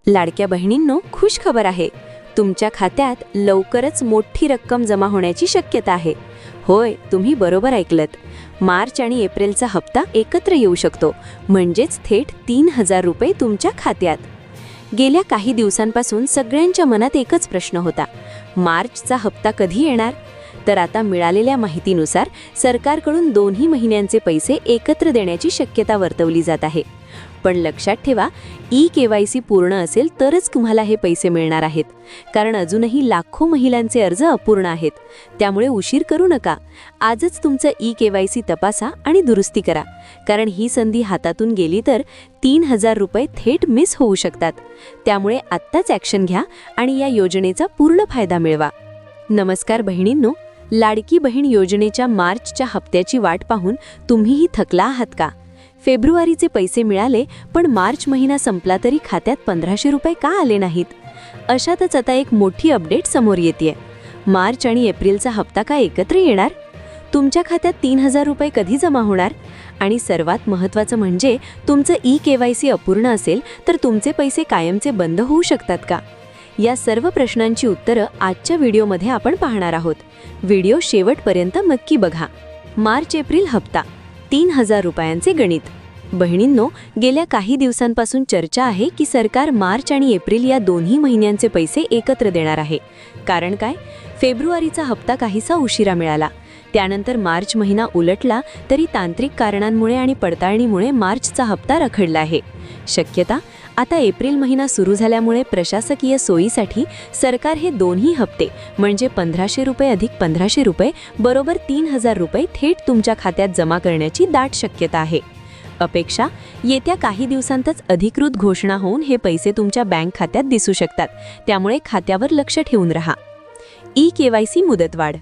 लाडक्या बहिणींनो, खुश खबर आहे. तुमच्या खात्यात लवकरच मोठी रक्कम जमा होण्याची शक्यता आहे. होय, तुम्ही बरोबर ऐकलत. मार्च आणि एप्रिलचा हप्ता एकत्र येऊ शकतो, म्हणजेच थेट 3000 रुपये तुमच्या खात्यात. गेल्या काही दिवसांपासून सगळ्यांच्या मनात एकच प्रश्न होता, मार्चचा हप्ता कधी येणार? तर आता मिळालेल्या माहितीनुसार सरकारकडून दोन्ही महिन्यांचे पैसे एकत्र देण्याची शक्यता वर्तवली जात आहे. पण लक्षात ठेवा, KYC पूर्ण असेल तरच तुम्हाला हे पैसे मिळणार आहेत, कारण अजूनही लाखो महिलांचे अर्ज अपूर्ण आहेत. त्यामुळे उशीर करू नका. आजच तुमचं KYC तपासा आणि दुरुस्ती करा, कारण ही संधी हातातून गेली तर 3000 रुपये थेट मिस होऊ शकतात. त्यामुळे आत्ताच ॲक्शन घ्या आणि या योजनेचा पूर्ण फायदा मिळवा. नमस्कार बहिणींनो, लाडकी बहीण योजनेच्या मार्चच्या हप्त्याची वाट पाहून तुम्हीही थकला आहात का? फेब्रुवारीचे पैसे मिळाले, पण मार्च महिना संपला तरी खात्यात 1500 रुपये का आले नाहीत? अशातच आता एक मोठी अपडेट समोर येतेय. मार्च आणि एप्रिलचा हप्ता का एकत्र येणार? तुमच्या खात्यात 3000 रुपये कधी जमा होणार? आणि सर्वात महत्त्वाचं म्हणजे, तुमचं KYC अपूर्ण असेल तर तुमचे पैसे कायमचे बंद होऊ शकतात का? या सर्व प्रश्नांची उत्तरं आजच्या व्हिडिओमध्ये आपण पाहणार आहोत. व्हिडिओ शेवटपर्यंत नक्की बघा. मार्च एप्रिल हप्ता, 3000 रुपयांचे गणित. बहिणींनो, गेल्या काही दिवसांपासून चर्चा आहे की सरकार मार्च आणि एप्रिल या दोन्ही महिन्यांचे पैसे एकत्र देणार आहे. कारण काय? फेब्रुवारीचा हप्ता काहीसा उशिरा मिळाला, त्यानंतर मार्च महिना उलटला, तरी तांत्रिक कारणांमुळे आणि पडताळणीमुळे मार्चचा हप्ता रखडला आहे. शक्यता आता एप्रिल महिना सुरू झाल्यामुळे प्रशासकीय सोयीसाठी सरकार हे दोन्ही हप्ते म्हणजे 1500 रुपये अधिक 1500 रुपये बरोबर 3000 रुपये थेट तुमच्या खात्यात जमा करण्याची दाट शक्यता आहे. अपेक्षा, येत्या काही दिवसांतच अधिकृत घोषणा होऊन हे पैसे तुमच्या बँक खात्यात दिसू शकतात. त्यामुळे खात्यावर लक्ष ठेवून राहा. KYC मुदतवाढ.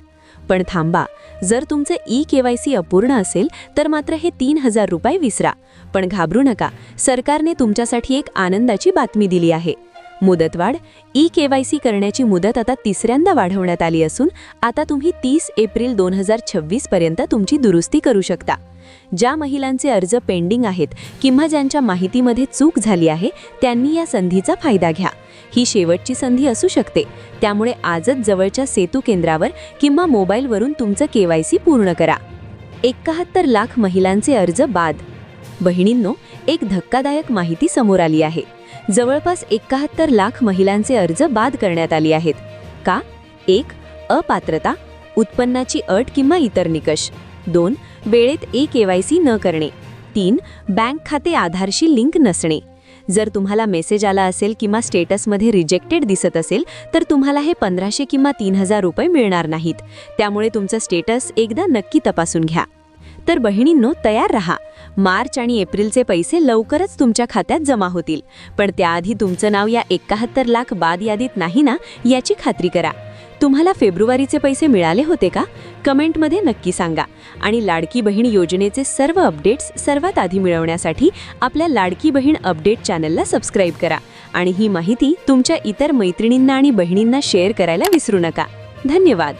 पण थांबा, जर तुमचं KYC अपूर्ण असेल तर मात्र हे 3000 रुपये विसरा. पण घाबरू नका, सरकारने तुमच्यासाठी एक आनंदाची बातमी दिली आहे. मुदतवाढ. KYC करण्याची मुदत आता तिसऱ्यांदा वाढवण्यात आली असून आता तुम्ही 30 एप्रिल 2026 पर्यंत तुमची दुरुस्ती करू शकता. ज्या महिलांचे अर्ज पेंडिंग आहेत किंवा ज्यांच्या माहितीमध्ये चूक झाली आहे, त्यांनी या संधीचा फायदा घ्या. ही शेवटची संधी असू शकते, त्यामुळे आजच जवळच्या सेतू केंद्रावर किंवा मोबाईलवरून तुमचं KYC पूर्ण करा. 71 लाख महिलांचे अर्ज बाद. बहिणींनो, एक धक्कादायक माहिती समोर आली आहे. जवळपास 71 लाख महिलांचे अर्ज बाद करण्यात आली आहेत. का? 1. अपात्रता, उत्पन्नाची अट किंवा इतर निकष. 2. वेळेत KYC न करणे. 3. बँक खाते आधारशी लिंक नसणे. जर तुम्हाला मेसेज आला असेल किंवा स्टेटसमध्ये रिजेक्टेड दिसत असेल तर तुम्हाला हे 1500 किंवा 3000 रुपये मिळणार नाहीत. त्यामुळे तुमचं स्टेटस एकदा नक्की तपासून घ्या. तर बहिणींनो, तयार रहा. मार्च आणि एप्रिलचे पैसे लवकरच तुमच्या खात्यात जमा होतील. पण त्याआधी तुमचं नाव या 71 लाख बाद यादीत नाही ना, याची खात्री करा. तुम्हाला फेब्रुवारीचे पैसे मिळाले होते का? कमेंटमध्ये नक्की सांगा. आणि लाडकी बहीण योजनेचे सर्व अपडेट्स सर्वात आधी मिळवण्यासाठी आपल्या लाडकी बहीण अपडेट चॅनलला सबस्क्राईब करा. आणि ही माहिती तुमच्या इतर मैत्रिणींना आणि बहिणींना शेअर करायला विसरू नका. धन्यवाद.